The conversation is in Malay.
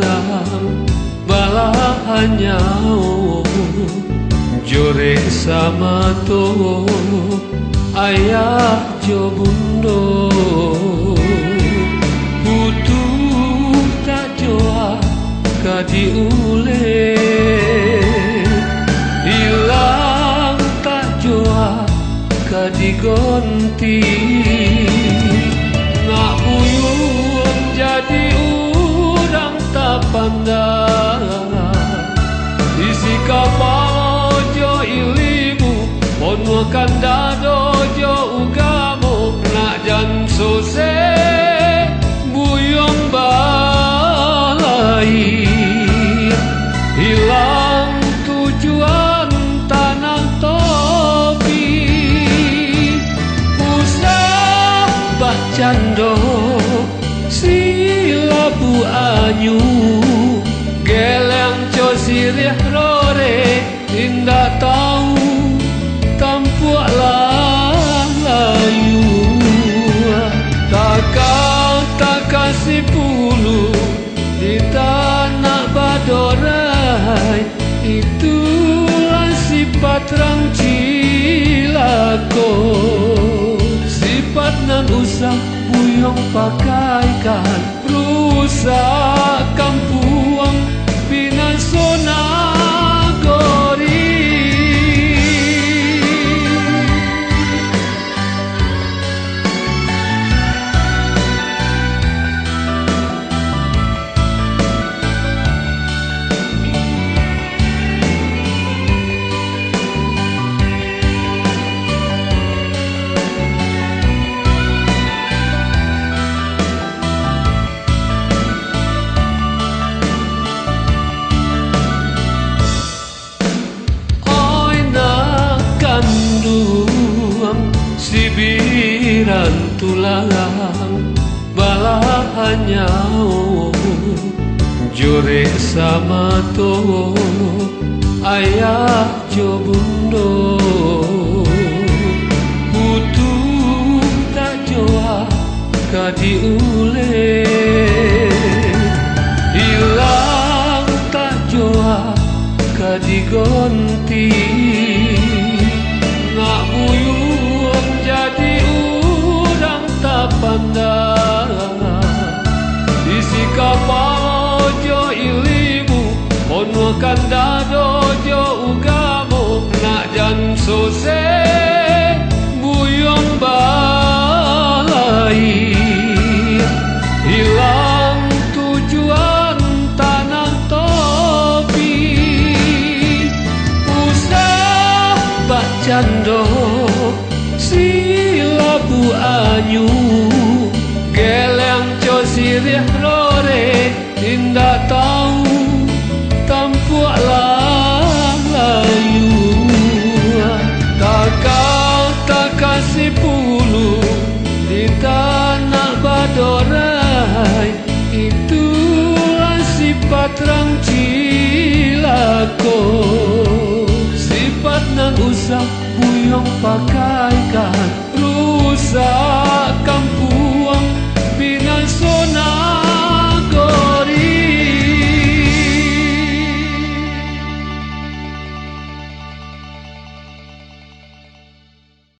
tulang balahnya jore sama to ayah jo bundo putu tak joa kadi ule hilang tak joa kadi gonti ngak buyung jadi urang tak pandang isi kapal jo ilimu ono kandado jo ugamu nak jan sose buyung balai hilang tujuan tanah topi usah bacando silabu anyu geleng co sirih rore indah tahu tampuak layu takkan si pulu di tanah Badorai itulah sifat rang cilako sifat nan usah buyong pakaikan rusak kampung pinasona gori sibiran tulang balahnya jore sama to ayah jo bundo putu tak joa kadi ule hilang tak joa kadi gonti ngak buyung jadi urang tak pandang isi kapal jo ilimu ono kandado jo ugamu nak jan sose buyung balai hilang tujuan tanah topi usah bacando silabu anyu geleng co sirih rore indah tahu tampuak layu takkan si pulu di tanah Badorai itulah sifat rang cilako sifat nan usah buyong pakai